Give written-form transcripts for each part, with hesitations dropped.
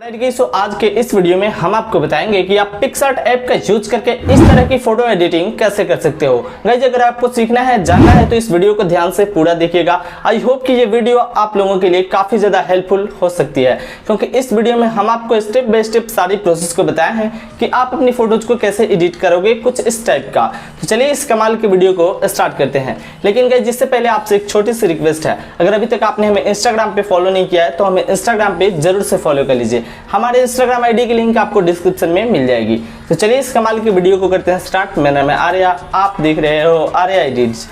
सो आज के इस वीडियो में हम आपको बताएंगे कि आप पिक्सार्ट ऐप का यूज करके इस तरह की फोटो एडिटिंग कैसे कर सकते हो। गाइस अगर आपको सीखना है, जानना है तो इस वीडियो को ध्यान से पूरा देखिएगा। आई होप कि ये वीडियो आप लोगों के लिए काफी ज्यादा हेल्पफुल हो सकती है, क्योंकि इस वीडियो में हम आपको स्टेप बाय स्टेप सारी प्रोसेस को बताए हैं कि आप अपनी फोटोज को कैसे एडिट करोगे, कुछ इस टाइप का। तो चलिए इस कमाल की वीडियो को स्टार्ट करते हैं। लेकिन गाइस जिससे पहले आपसे एक छोटी सी रिक्वेस्ट है, अगर अभी तक आपने हमें इंस्टाग्राम पे फॉलो नहीं किया है तो हमें इंस्टाग्राम पे जरूर से फॉलो कर लीजिए। हमारे इंस्टाग्राम आईडी की लिंक आपको डिस्क्रिप्शन में मिल जाएगी। तो चलिए इस कमाल की वीडियो को करते हैं स्टार्ट। मेरा नाम है आर्या, आप देख रहे हो Arya edits.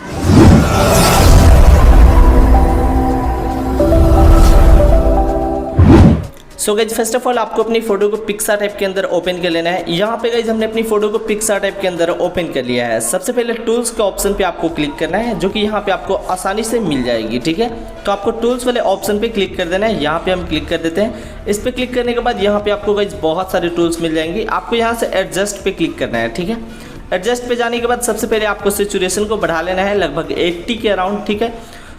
So guys first of all आपको अपनी फोटो को पिक्सार्ट ऐप के अंदर ओपन कर लेना है। यहाँ पे गाइज हमने अपनी फोटो को पिक्सार्ट ऐप के अंदर ओपन कर लिया है। सबसे पहले टूल्स के ऑप्शन पे आपको क्लिक करना है, जो कि यहाँ पे आपको आसानी से मिल जाएगी। ठीक है, तो आपको टूल्स वाले ऑप्शन पे क्लिक कर देना है। यहाँ पे हम क्लिक कर देते हैं। इस पे क्लिक करने के बाद यहाँ पे आपको गाइज बहुत सारे टूल्स मिल जाएंगी। आपको यहाँ से एडजस्ट पे क्लिक करना है। ठीक है, एडजस्ट पे जाने के बाद सबसे पहले आपको सैचुरेशन को बढ़ा लेना है लगभग 80 के अराउंड। ठीक है,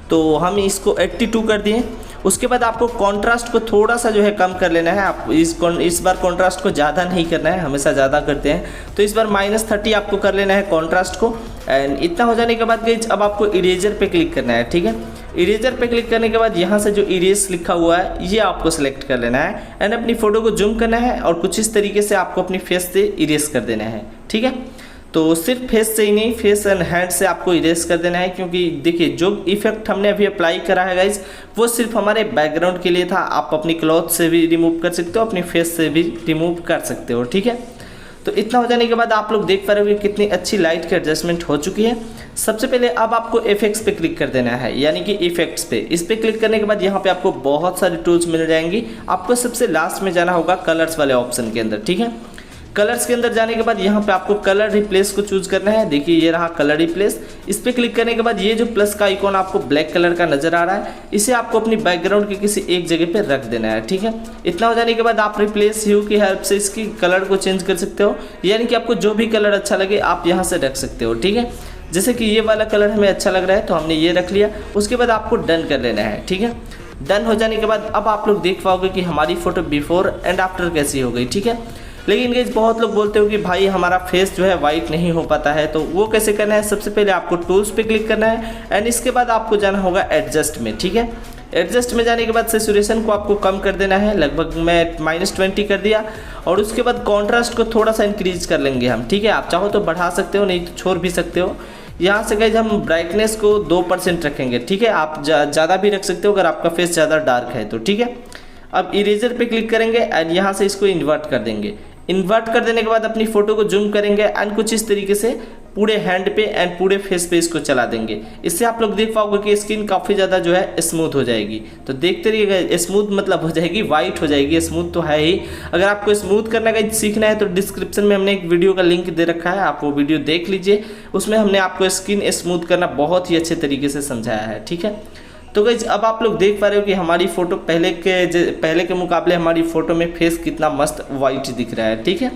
तो हम इसको 82 कर दिए। उसके बाद आपको कॉन्ट्रास्ट को थोड़ा सा जो है कम कर लेना है। आप इस बार कॉन्ट्रास्ट को ज़्यादा नहीं करना है, हमेशा ज़्यादा करते हैं, तो इस बार -30 आपको कर लेना है कॉन्ट्रास्ट को। एंड इतना हो जाने के बाद गाइस अब आपको इरेजर पे क्लिक करना है। ठीक है, इरेजर पे क्लिक करने के बाद यहाँ से जो इरेज लिखा हुआ है ये आपको सेलेक्ट कर लेना है एंड अपनी फ़ोटो को जूम करना है और कुछ इस तरीके से आपको अपनी फेस से इरेज कर देना है। ठीक है, तो सिर्फ फेस से ही नहीं, फेस एंड हैंड से आपको इरेज कर देना है, क्योंकि देखिए जो इफेक्ट हमने अभी अप्लाई करा है गाइज वो सिर्फ हमारे बैकग्राउंड के लिए था। आप अपनी क्लॉथ से भी रिमूव कर सकते हो, अपनी फेस से भी रिमूव कर सकते हो। ठीक है, तो इतना हो जाने के बाद आप लोग देख पा रहे हो कि कितनी अच्छी लाइट की एडजस्टमेंट हो चुकी है। सबसे पहले अब आपको इफेक्ट्स पे क्लिक कर देना है, यानी कि इफेक्ट्स पे। इस पे क्लिक करने के बाद यहाँ पे आपको बहुत सारी टूल्स मिल जाएंगी। आपको सबसे लास्ट में जाना होगा कलर्स वाले ऑप्शन के अंदर। ठीक है, कलर्स के अंदर जाने के बाद यहाँ पे आपको कलर रिप्लेस को चूज करना है। देखिए ये रहा कलर रिप्लेस। इस पे क्लिक करने के बाद ये जो प्लस का आइकॉन आपको ब्लैक कलर का नजर आ रहा है, इसे आपको अपनी बैकग्राउंड के किसी एक जगह पे रख देना है। ठीक है, इतना हो जाने के बाद आप रिप्लेस ह्यू की हेल्प से इसकी कलर को चेंज कर सकते हो, यानी कि आपको जो भी कलर अच्छा लगे आप यहाँ से रख सकते हो। ठीक है, जैसे कि ये वाला कलर हमें अच्छा लग रहा है तो हमने ये रख लिया। उसके बाद आपको डन कर लेना है। ठीक है, डन हो जाने के बाद अब आप लोग देख पाओगे कि हमारी फोटो बिफोर एंड आफ्टर कैसी हो गई। ठीक है, लेकिन गाइस बहुत लोग बोलते हो कि भाई हमारा फेस जो है वाइट नहीं हो पाता है, तो वो कैसे करना है? सबसे पहले आपको टूल्स पे क्लिक करना है एंड इसके बाद आपको जाना होगा एडजस्ट में। ठीक है, एडजस्ट में जाने के बाद सैचुरेशन को आपको कम कर देना है, लगभग मैं -20 कर दिया। और उसके बाद कॉन्ट्रास्ट को थोड़ा सा इंक्रीज कर लेंगे हम। ठीक है, आप चाहो तो बढ़ा सकते हो, नहीं तो छोड़ भी सकते हो। यहाँ से गाइस हम ब्राइटनेस को 2% रखेंगे। ठीक है, आप ज़्यादा भी रख सकते हो अगर आपका फेस ज़्यादा डार्क है तो। ठीक है, अब इरेजर पे क्लिक करेंगे एंड यहाँ से इसको इन्वर्ट कर देंगे। इन्वर्ट कर देने के बाद अपनी फोटो को जूम करेंगे एंड कुछ इस तरीके से पूरे हैंड पे एंड पूरे फेस पे इसको चला देंगे। इससे आप लोग देख पाओगे कि स्किन काफ़ी ज़्यादा जो है स्मूथ हो जाएगी। तो देखते रहिएगा, स्मूथ मतलब हो जाएगी, वाइट हो जाएगी, स्मूथ तो है ही। अगर आपको स्मूथ करना का सीखना है तो डिस्क्रिप्शन में हमने एक वीडियो का लिंक दे रखा है, आप वो वीडियो देख लीजिए। उसमें हमने आपको स्किन स्मूथ करना बहुत ही अच्छे तरीके से समझाया है। ठीक है, तो गाइज अब आप लोग देख पा रहे हो कि हमारी फोटो पहले के मुकाबले हमारी फोटो में फेस कितना मस्त वाइट दिख रहा है। ठीक है,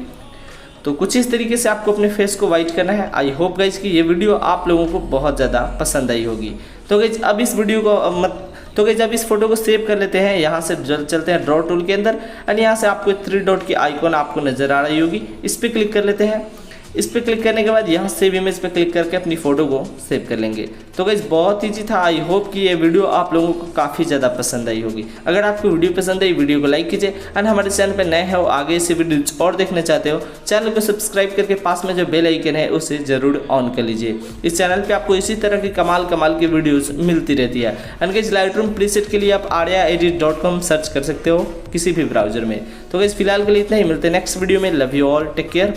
तो कुछ इस तरीके से आपको अपने फेस को वाइट करना है। आई होप गाइज कि ये वीडियो आप लोगों को बहुत ज़्यादा पसंद आई होगी। तो गाइज अब इस वीडियो को अब इस फोटो को सेव कर लेते हैं। यहाँ से चलते हैं ड्रॉ टूल के अंदर एंड यहाँ से आपको 3 डॉट की आइकॉन आपको नजर आ रही होगी, इस पर क्लिक कर लेते हैं। इस पर क्लिक करने के बाद यहाँ सेव इमेज पे क्लिक करके अपनी फोटो को सेव कर लेंगे। तो गाइस बहुत ईजी था। आई होप कि ये वीडियो आप लोगों को काफ़ी ज़्यादा पसंद आई होगी। अगर आपको वीडियो पसंद आई, वीडियो को लाइक कीजिए एंड हमारे चैनल पे नए हो, आगे से वीडियो और देखना चाहते हो, चैनल को सब्सक्राइब करके पास में जो बेल आइकन है उसे ज़रूर ऑन कर लीजिए। इस चैनल पर आपको इसी तरह की कमाल की वीडियोज़ मिलती रहती है। एंड गाइस लाइटरूम प्रीसेट के लिए आप aryaedit.com सर्च कर सकते हो किसी भी ब्राउजर में। तो गाइस फिलहाल के लिए इतना ही, मिलते हैं नेक्स्ट वीडियो में। Love you all, take care.